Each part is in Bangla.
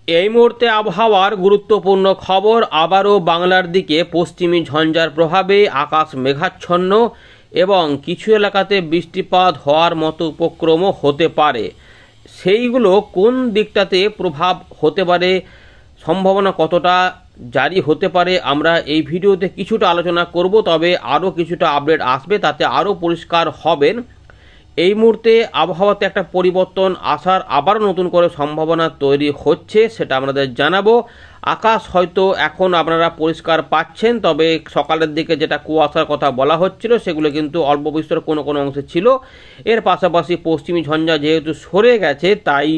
এই মুহূর্তে আবহাওয়ার গুরুত্বপূর্ণ খবর। আবারও বাংলার দিকে পশ্চিমী ঝঞ্ঝার প্রভাবে আকাশ মেঘাচ্ছন্ন এবং কিছু এলাকাতে বৃষ্টিপাত হওয়ার মতো উপক্রমও হতে পারে। সেইগুলো কোন দিকটাতে প্রভাব হতে পারে, সম্ভাবনা কতটা জারি হতে পারে, আমরা এই ভিডিওতে কিছুটা আলোচনা করব। তবে আরও কিছুটা আপডেট আসবে, তাতে আরও পরিষ্কার হবেন। এই মুহূর্তে আবহাওয়াতে একটা পরিবর্তন আসার আবার নতুন করে সম্ভাবনা তৈরি হচ্ছে, সেটা আপনাদের জানাবো। আকাশ হয়তো এখন আপনারা পরিষ্কার পাচ্ছেন, তবে সকালের দিকে যেটা কুয়াশার কথা বলা হচ্ছিল সেগুলো কিন্তু অল্প বিস্তর কোনো কোনো অংশে ছিল। এর পাশাপাশি পশ্চিমী ঝঞ্ঝা যেহেতু সরে গেছে, তাই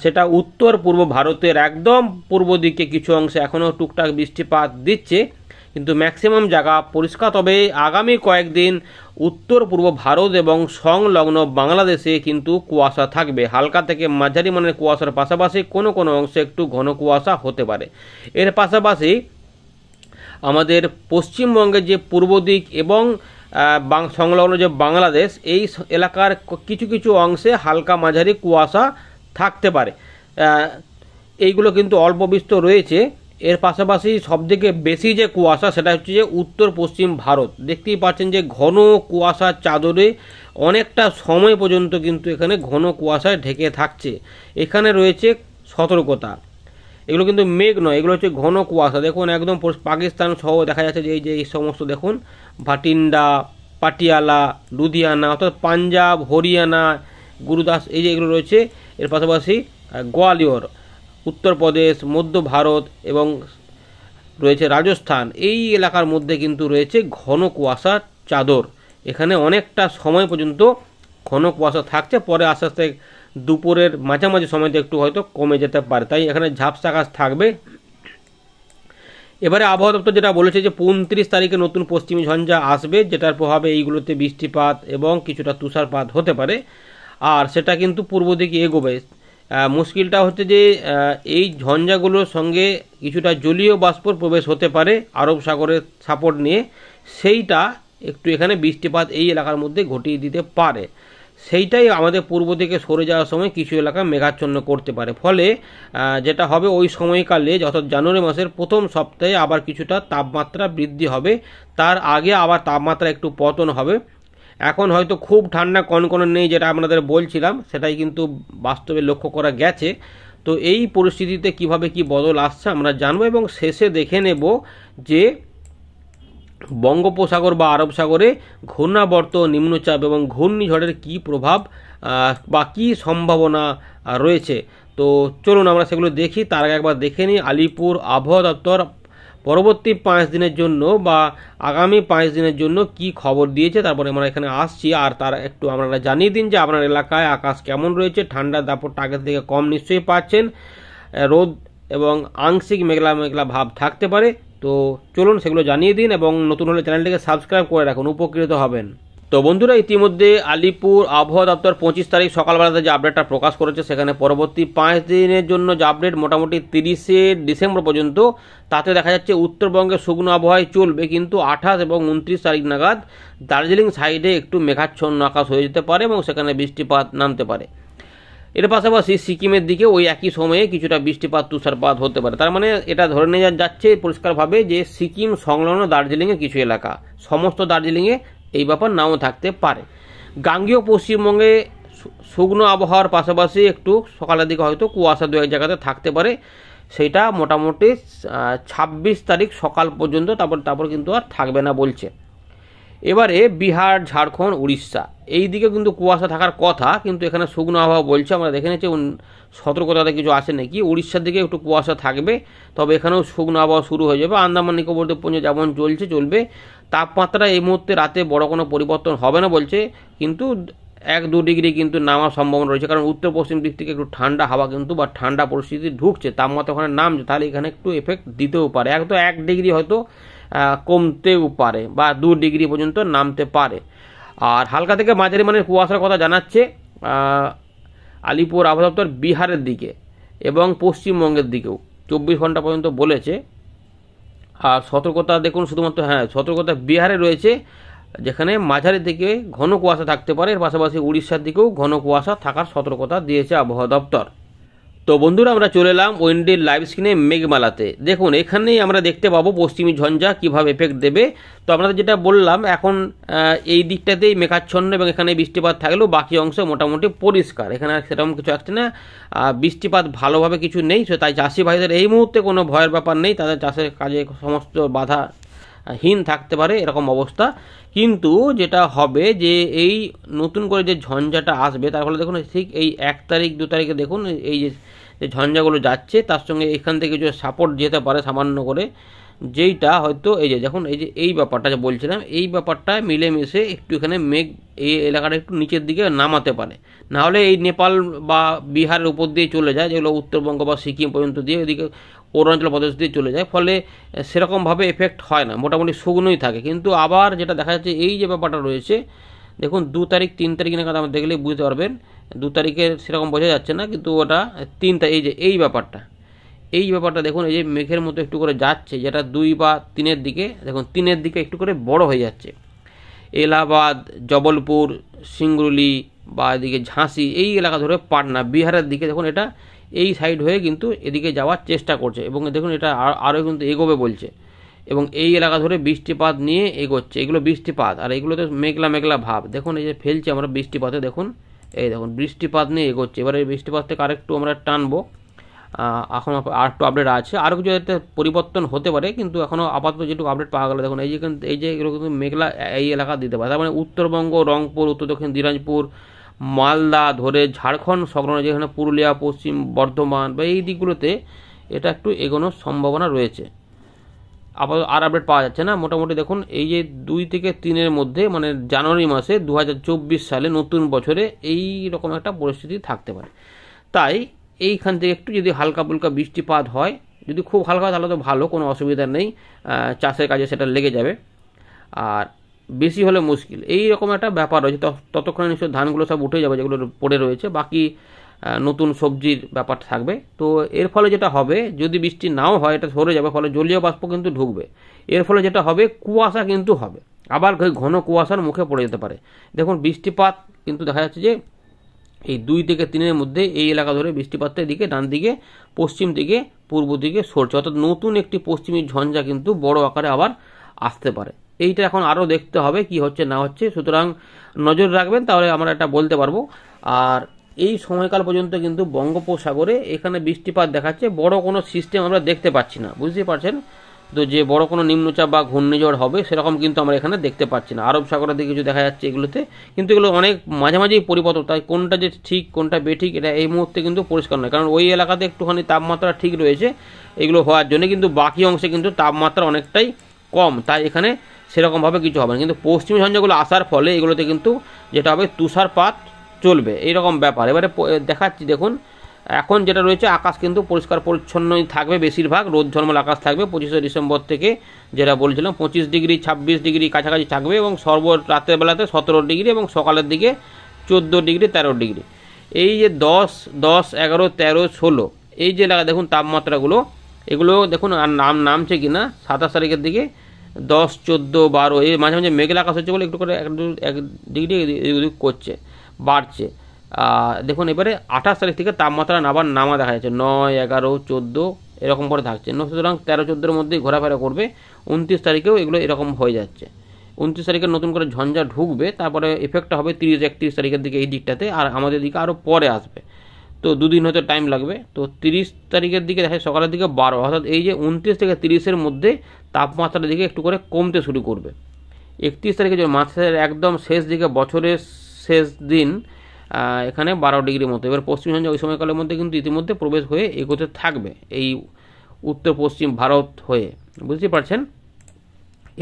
সেটা উত্তর পূর্ব ভারতের একদম পূর্ব দিকে কিছু অংশে এখনও টুকটাক বৃষ্টিপাত দিচ্ছে, কিন্তু ম্যাক্সিমাম জায়গা পরিষ্কার। তবে আগামী কয়েকদিন উত্তর পূর্ব ভারত এবং সংলগ্ন বাংলাদেশে কিন্তু কুয়াশা থাকবে। হালকা থেকে মাঝারি মানের কুয়াশার পাশাপাশি কোনো কোনো অংশে একটু ঘন কুয়াশা হতে পারে। এর পাশাপাশি আমাদের পশ্চিমবঙ্গের যে পূর্ব দিক এবং সংলগ্ন যে বাংলাদেশ, এই এলাকার কিছু কিছু অংশে হালকা মাঝারি কুয়াশা থাকতে পারে। এইগুলো কিন্তু অল্প বিস্তর রয়েছে। এর পাশাপাশি সবথেকে বেশি যে কুয়াশা সেটা হচ্ছে যে উত্তর পশ্চিম ভারত। দেখতেই পাচ্ছেন যে ঘন কুয়াশার চাদরে অনেকটা সময় পর্যন্ত কিন্তু এখানে ঘন কুয়াশায় ঢেকে থাকছে। এখানে রয়েছে সতর্কতা। এগুলো কিন্তু মেঘ নয়, এগুলো হচ্ছে ঘন কুয়াশা। দেখুন একদম পাকিস্তান সহ দেখা যাচ্ছে যে এই সমস্ত দেখুন ভাটিন্ডা, পাটিয়ালা, লুধিয়ানা, অর্থাৎ পাঞ্জাব, হরিয়ানা, গুরুদাস, এই যে এগুলো রয়েছে। এর পাশাপাশি গোয়ালিয়র, উত্তরপ্রদেশ, মধ্য ভারত এবং রয়েছে রাজস্থান, এই এলাকার মধ্যে কিন্তু রয়েছে ঘন কুয়াশার চাদর। এখানে অনেকটা সময় পর্যন্ত ঘন কুয়াশা থাকছে, পরে আস্তে আস্তে দুপুরের মাঝামাঝি সময়তে একটু হয়তো কমে যেতে পারে, তাই এখানে ঝাপসা আকাশ থাকবে। এবারে আবহাওয়া দপ্তর যেটা বলেছে যে 29 তারিখে নতুন পশ্চিমী ঝঞ্ঝা আসবে, যেটার প্রভাবে এইগুলোতে বৃষ্টিপাত এবং কিছুটা তুষারপাত হতে পারে, আর সেটা কিন্তু পূর্ব দিকে এগোবে। মুশকিলটা হচ্ছে যে এই ঝঞ্ঝাগুলোর সঙ্গে কিছুটা জলীয় বাষ্পর প্রবেশ হতে পারে আরব সাগরের সাপোর্ট নিয়ে, সেইটা একটু এখানে বৃষ্টিপাত এই এলাকার মধ্যে ঘটিয়ে দিতে পারে। সেইটাই আমাদের পূর্ব দিকে সরে যাওয়ার সময় কিছু এলাকা মেঘাচ্ছন্ন করতে পারে। ফলে যেটা হবে ওই সময়কালে, অর্থাৎ জানুয়ারি মাসের প্রথম সপ্তাহে আবার কিছুটা তাপমাত্রা বৃদ্ধি হবে, তার আগে আবার তাপমাত্রা একটু পতন হবে। এখন হয়তো খুব ঠান্ডা কনকনে নেই, যেটা আপনাদের বলছিলাম, সেটাই কিন্তু বাস্তবে লক্ষ্য করা গেছে। তো এই পরিস্থিতিতে কিভাবে কি বদল আসছে আমরা জানবো, এবং শেষে দেখে নেব যে বঙ্গোপসাগর বা আরব সাগরে ঘূর্ণাবর্ত, নিম্নচাপ এবং ঘূর্ণিঝড়ের কি প্রভাব বা কী সম্ভাবনা রয়েছে। তো চলুন আমরা সেগুলো দেখি। তার আগে একবার দেখে নিই আলিপুর আবহাওয়া দপ্তর পরবর্তী 5 দিনের জন্য বা আগামী 5 দিনের জন্য কি খবর দিয়েছে। তারপরে আমরা এখানে আসছি, আর তার একটু আপনারা জানিয়ে দিন যে আপনার এলাকায় আকাশ কেমন রয়েছে। ঠান্ডার দাপটটা আগের থেকে কম নিশ্চয়ই পাচ্ছেন, রোদ এবং আংশিক মেঘলা মেঘলা ভাব থাকতে পারে। তো চলুন সেগুলো জানিয়ে দিন, এবং নতুন হলে চ্যানেলটিকে সাবস্ক্রাইব করে রাখুন, উপকৃত হবেন। তো বন্ধুরা, ইতিমধ্যে আলিপুর আবহাওয়া দপ্তর 25 তারিখ সকালবেলাতে যে আপডেটটা প্রকাশ করেছে, সেখানে পরবর্তী 5 দিনের জন্য যে আপডেট মোটামুটি 30শে ডিসেম্বর পর্যন্ত, তাতে দেখা যাচ্ছে উত্তরবঙ্গে শুকনো আবহাওয়ায় চলবে, কিন্তু 28 এবং 29 তারিখ নাগাদ দার্জিলিং সাইডে একটু মেঘাচ্ছন্ন আকাশ হয়ে যেতে পারে এবং সেখানে বৃষ্টিপাত নামতে পারে। এর পাশাপাশি সিকিমের দিকে ওই একই সময়ে কিছুটা বৃষ্টিপাত তুষারপাত হতে পারে। তার মানে এটা ধরে নেওয়া যাচ্ছে পরিষ্কারভাবে যে সিকিম সংলগ্ন দার্জিলিংয়ে কিছু এলাকা, সমস্ত দার্জিলিংয়ে এই ব্যাপার নাও থাকতে পারে। গাঙ্গেয় পশ্চিমবঙ্গে শুকনো আবহাওয়ার পাশাপাশি একটু সকালের দিকে হয়তো কুয়াশা দু এক জায়গাতে থাকতে পারে, সেটা মোটামুটি 26 তারিখ সকাল পর্যন্ত, তারপর কিন্তু আর থাকবে না বলছে। এবারে বিহার, ঝাড়খণ্ড, উড়িষ্যা এই দিকে কিন্তু কুয়াশা থাকার কথা, কিন্তু এখানে শুকনো আবহাওয়া বলছে। আমরা দেখে নিচ্ছি সতর্কতাতে কিছু আসে নাকি। উড়িষ্যার দিকে একটু কুয়াশা থাকবে, তবে এখানেও শুকনো আবহাওয়া শুরু হয়ে যাবে। আন্দামান নিকোবর দ্বীপপুঞ্জে যেমন চলবে। তাপমাত্রা এই মুহূর্তে রাতে বড় কোনো পরিবর্তন হবে না বলছে, কিন্তু 1-2 ডিগ্রি কিন্তু নামার সম্ভাবনা রয়েছে, কারণ উত্তর পশ্চিম দিক থেকে একটু ঠান্ডা হাওয়া কিন্তু বা ঠান্ডা পরিস্থিতি ঢুকছে, তাপমাত্রা ওখানে নামছে, তাহলে এখানে একটু এফেক্ট দিতেও পারে। 1 ডিগ্রি হয়তো কমতেও পারে বা 2 ডিগ্রি পর্যন্ত নামতে পারে। আর হালকা থেকে মাঝারি মানের কুয়াশার কথা জানাচ্ছে আলিপুর আবহাওয়া দপ্তর বিহারের দিকে এবং পশ্চিমবঙ্গের দিকেও 24 ঘন্টা পর্যন্ত বলেছে। আর সতর্কতা দেখুন শুধুমাত্র সতর্কতা বিহারে রয়েছে, যেখানে মাঝারি থেকে ঘন কুয়াশা থাকতে পারে। এর পাশাপাশি উড়িষ্যার দিকেও ঘন কুয়াশা থাকার সতর্কতা দিয়েছে আবহাওয়া দপ্তর। তো বন্ধুরা আমরা চলে এলাম ওয়েন্ডির লাইভ স্ক্রিনে মেঘমালাতে। দেখুন এখানেই আমরা দেখতে পাবো পশ্চিমী ঝঞ্ঝা কিভাবে এফেক্ট দেবে। তো আপনাদের যেটা বললাম এখন এই দিকটাতেই মেঘাচ্ছন্ন এবং এখানে বৃষ্টিপাত থাকলেও বাকি অংশ মোটামুটি পরিষ্কার, এখানে আর সেরকম কিছু আসছে না, বৃষ্টিপাত ভালোভাবে কিছু নেই। তাই চাষি ভাইদের এই মুহূর্তে কোনো ভয়ের ব্যাপার নেই, তাদের চাষের কাজে সমস্ত বাধা হীন থাকতে পারে এরকম অবস্থা। কিন্তু যেটা হবে যে এই নতুন করে যে ঝঞ্ঝাটা আসবে তার ফলে দেখুন ঠিক এই 1 তারিখ 2 তারিখে দেখুন এই যে ঝঞ্ঝাগুলো যাচ্ছে তার সঙ্গে এখান থেকে যে সাপোর্ট যেতে পারে সামান্য করে, যেইটা হয়তো এই যে দেখুন এই যে এই ব্যাপারটা যে বলছিলাম এই ব্যাপারটা মিলেমিশে একটু এখানে মেঘ এই এলাকাটা একটু নিচের দিকে নামাতে পারে। নাহলে এই নেপাল বা বিহারের উপর দিয়ে চলে যায়, যেগুলো উত্তরবঙ্গ বা সিকিম পর্যন্ত দিয়ে এদিকে অরুণাচল প্রদেশ দিয়ে চলে যায়, ফলে সেরকমভাবে এফেক্ট হয় না, মোটামুটি শুকনোই থাকে। কিন্তু আবার যেটা দেখা যাচ্ছে এই যে ব্যাপারটা রয়েছে দেখুন 2 তারিখ 3 তারিখ নাগাদ আমরা দেখলে বুঝতে পারবেন, 2 তারিখের সেরকম বোঝা যাচ্ছে না কিন্তু ওটা 3 তারিখ এই যে এই ব্যাপারটা দেখুন এই যে মেঘের মতো একটু করে যাচ্ছে, যেটা 2 বা 3-এর দিকে দেখুন 3-এর দিকে একটু করে বড় হয়ে যাচ্ছে। এলাহাবাদ, জবলপুর, সিংরুলি বা এদিকে ঝাঁসি এই এলাকা ধরে পাটনা বিহারের দিকে দেখুন এটা এই সাইড হয়ে কিন্তু এদিকে যাওয়ার চেষ্টা করছে এবং দেখুন এটা আরও কিন্তু এগোবে বলছে এবং এই এলাকা ধরে বৃষ্টিপাত নিয়ে এগোচ্ছে। এগুলো বৃষ্টিপাত আর এগুলো তো মেঘলা মেঘলা ভাব, দেখুন এই যে ফেলছে আমরা বৃষ্টিপাতে, দেখুন এই দেখুন বৃষ্টিপাত নিয়ে এগোচ্ছে। এবার এই বৃষ্টিপাত থেকে আরেকটু আমরা টানবো, এখন আর একটু আপডেট আছে, আরও কিছু যাতে পরিবর্তন হতে পারে কিন্তু এখনও আপাতত যেটুকু আপডেট পাওয়া গেল দেখুন এই যে এগুলো কিন্তু মেঘলা এই এলাকা দিতে পারে। তার মানে উত্তরবঙ্গ, রংপুর, উত্তর দক্ষিণ দিনাজপুর, মালদা ধরে ঝাড়খণ্ড সংলগ্ন যেখানে পুরুলিয়া, পশ্চিম বর্ধমান বা এই দিকগুলোতে এটা একটু এগোনোর সম্ভাবনা রয়েছে। আপাতত আর আপডেট পাওয়া যাচ্ছে না। মোটামুটি দেখুন এই যে 2 থেকে 3-এর মধ্যে মানে জানুয়ারি মাসে 2024 সালে নতুন বছরে এই রকম একটা পরিস্থিতি থাকতে পারে। তাই এইখান থেকে একটু যদি হালকা ফুলকা বৃষ্টিপাত হয়, যদি খুব হালকা তাহলে তো ভালো, কোনো অসুবিধা নেই, চাষের কাজে সেটা লেগে যাবে। আর বেশি হলে মুশকিল, এই রকম একটা ব্যাপার রয়েছে। ততক্ষণে নিশ্চয় ধানগুলো সব উঠে যাবে যেগুলো পড়ে রয়েছে, বাকি নতুন সবজির ব্যাপার থাকবে। তো এর ফলে যেটা হবে যদি বৃষ্টি নাও হয় এটা সরে যাবে, ফলে জলীয় বাষ্প কিন্তু ঢুকবে। এর ফলে যেটা হবে কুয়াশা কিন্তু হবে, আবার ঘন কুয়াশার মুখে পড়ে যেতে পারে। দেখুন বৃষ্টিপাত কিন্তু দেখা যাচ্ছে যে এই 2 থেকে 3-এর মধ্যে এই এলাকা ধরে বৃষ্টিপাতের দিকে ডান দিকে পশ্চিম দিকে পূর্ব দিকে সরছে, অর্থাৎ নতুন একটি পশ্চিমী ঝঞ্ঝা কিন্তু বড় আকারে আবার আসতে পারে। এইটা এখন আরও দেখতে হবে কি হচ্ছে না হচ্ছে, সুতরাং নজর রাখবেন তাহলে আমরা এটা বলতে পারবো। আর এই সময়কাল পর্যন্ত কিন্তু বঙ্গোপসাগরে এখানে বৃষ্টিপাত দেখাচ্ছে, বড় কোনো সিস্টেম আমরা দেখতে পাচ্ছি না, বুঝতে পারছেন তো, যে বড় কোনো নিম্নচাপ বা ঘূর্ণিঝড় হবে সেরকম কিন্তু আমরা এখানে দেখতে পাচ্ছি না। আরব সাগরের দিকে কিছু দেখা যাচ্ছে এগুলোতে, কিন্তু এগুলো অনেক মাঝামাঝি পরিবর্তন, তাই কোনটা যে ঠিক কোনটা বেঠিক এটা এই মুহূর্তে কিন্তু পরিষ্কার নয়, কারণ ওই এলাকাতে একটুখানি তাপমাত্রা ঠিক রয়েছে এগুলো হওয়ার জন্য, কিন্তু বাকি অংশে কিন্তু তাপমাত্রা অনেকটাই কম, তাই এখানে সেরকমভাবে কিছু হবে না। কিন্তু পশ্চিমী ঝঞ্ঝাগুলো আসার ফলে এগুলোতে কিন্তু যেটা হবে তুষারপাত চলবে এইরকম ব্যাপার। এবারে দেখাচ্ছি দেখুন এখন যেটা রয়েছে আকাশ কিন্তু পরিষ্কার পরিচ্ছন্নই থাকবে, বেশিরভাগ রোদ ঝলমল আকাশ থাকবে 25শে ডিসেম্বর থেকে, যেটা বলছিলাম 25 ডিগ্রি 26 ডিগ্রি কাছাকাছি থাকবে এবং রাতের বেলাতে 17 ডিগ্রি এবং সকালের দিকে 14 ডিগ্রি 13 ডিগ্রি। এই যে 10, 11, 13, 16 এই যে এলাকা দেখুন তাপমাত্রাগুলো এগুলো দেখুন আর নামছে কিনা 27 তারিখের দিকে 10, 14, 12 এই মাঝে মাঝে মেঘলা আকাশ হচ্ছে বলে একটু করে 1 ডিগ্রি এদিক করছে বাড়ছে। দেখুন এবারে 28 তারিখ থেকে তাপমাত্রা আবার নামা দেখা যাচ্ছে 9, 11, 14 এরকম করে থাকছে, সুতরাং 13-14-এর মধ্যেই ঘোরাফেরা করবে। 29 তারিখেও এগুলো এরকম হয়ে যাচ্ছে। 29 তারিখে নতুন করে ঝঞ্ঝা ঢুকবে, তারপরে এফেক্টটা হবে 30-31 তারিখের দিকে এই দিকটাতে, আর আমাদের দিকে আরও পরে আসবে, তো 2 দিন হয়তো টাইম লাগবে। তো 30 তারিখের দিকে দেখা সকালের দিকে 12, অর্থাৎ এই যে 29 থেকে 30-এর মধ্যে তাপমাত্রার দিকে একটু করে কমতে শুরু করবে। 31 তারিখে যে মাসের একদম শেষ দিকে বছরের শেষ দিন এখানে 12 ডিগ্রি মতো। এবার পশ্চিম ঝঞ্ঝা ওই সময়কালের মধ্যে কিন্তু ইতিমধ্যে প্রবেশ হয়ে এগোতে থাকবে এই উত্তর পশ্চিম ভারত হয়ে, বুঝতে পারছেন।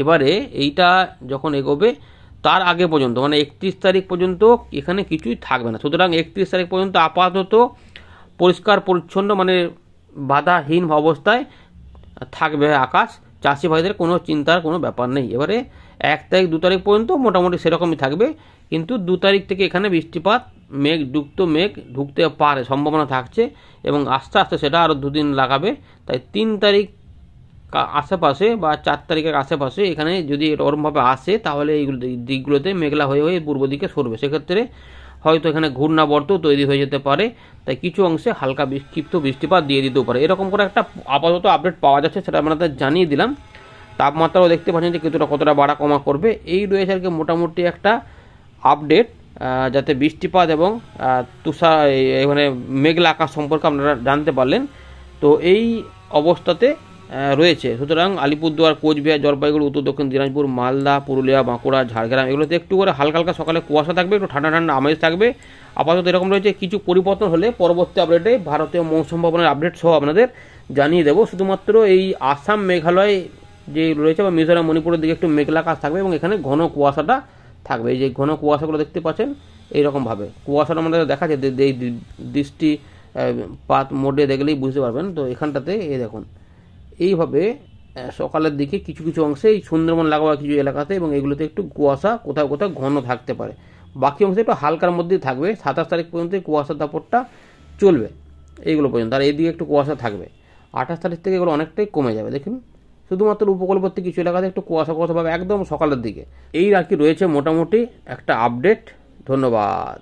এবারে এইটা যখন এগোবে তার আগে পর্যন্ত মানে 31 তারিখ পর্যন্ত এখানে কিছুই থাকবে না, সুতরাং 31 তারিখ পর্যন্ত আপাতত পরিষ্কার পরিচ্ছন্ন মানে বাধাহীন অবস্থায় থাকবে আকাশ, চাষি ভাইদের কোনো চিন্তার কোনো ব্যাপার নেই। এবারে 1 তারিখ 2 তারিখ পর্যন্ত মোটামুটি সেরকমই থাকবে, কিন্তু 2 তারিখ থেকে এখানে বৃষ্টিপাত মেঘ ঢুকতে পারে সম্ভাবনা থাকছে এবং আস্তে আস্তে সেটা আরও 2 দিন লাগাবে। তাই 3 তারিখ আশেপাশে বা 4 তারিখের আশেপাশে এখানে যদি ওরমভাবে আসে তাহলে এইগুলো দিকগুলোতে মেঘলা হয়ে পূর্ব দিকে সরবে, সেক্ষেত্রে হয়তো এখানে ঘূর্ণাবর্ত তৈরি হয়ে যেতে পারে, তাই কিছু অংশে হালকা বিক্ষিপ্ত বৃষ্টিপাত দিয়ে দিতেও পারে। এরকম করে একটা আপাতত আপডেট পাওয়া যাচ্ছে, সেটা আপনাদের জানিয়ে দিলাম। তাপমাত্রাও দেখতে পাচ্ছেন যে কতটা বাড়া কমা করবে, এই রয়েছে আর কি মোটামুটি একটা আপডেট, যাতে বৃষ্টিপাত এবং তুষার মানে মেঘলা আকাশ সম্পর্কে আপনারা জানতে পারলেন। তো এই অবস্থাতে রয়েছে। সুতরাং আলিপুরদুয়ার, কোচবিহার, জলপাইগুড়ি, উত্তর দক্ষিণ দিনাজপুর, মালদা, পুরুলিয়া, বাঁকুড়া, ঝাড়গ্রাম এগুলোতে একটু করে হালকা হালকা সকালে কুয়াশা থাকবে, একটু ঠান্ডা ঠান্ডা আমেজ থাকবে। আপাতত এরকম রয়েছে। কিছু পরিবর্তন হলে পরবর্তী আপডেটে ভারতীয় মৌসুম ভবনের আপডেট সহ আপনাদের জানিয়ে দেবো। শুধুমাত্র এই আসাম, মেঘালয় যে রয়েছে বা মিজোরাম, মণিপুরের দিকে একটু মেঘলা আকাশ থাকবে এবং এখানে ঘন কুয়াশাটা থাকবে। এই যে ঘন কুয়াশাগুলো দেখতে পাচ্ছেন, এইরকমভাবে কুয়াশাটা আমাদের দেখাচ্ছে, এই দৃষ্টি পাত মোডে দেখলেই বুঝতে পারবেন। তো এখানটাতে এই দেখুন, এইভাবে সকালের দিকে কিছু কিছু অংশে এই সুন্দরবন লাগোয়া কিছু এলাকাতে এবং এগুলোতে একটু কুয়াশা কোথাও কোথাও ঘন থাকতে পারে। বাকি অংশে একটু হালকার মধ্যেই থাকবে। 27 তারিখ পর্যন্ত কুয়াশার দাপটটা চলবে এইগুলো পর্যন্ত, আর এইদিকে একটু কুয়াশা থাকবে। 28 তারিখ থেকে এগুলো অনেকটাই কমে যাবে। দেখুন, শুধুমাত্র উপকূলবর্তী কিছু এলাকাতে একটু কুয়াশা কুয়াশা পাবে একদম সকালের দিকে। এই আর কি রয়েছে মোটামুটি একটা আপডেট। ধন্যবাদ।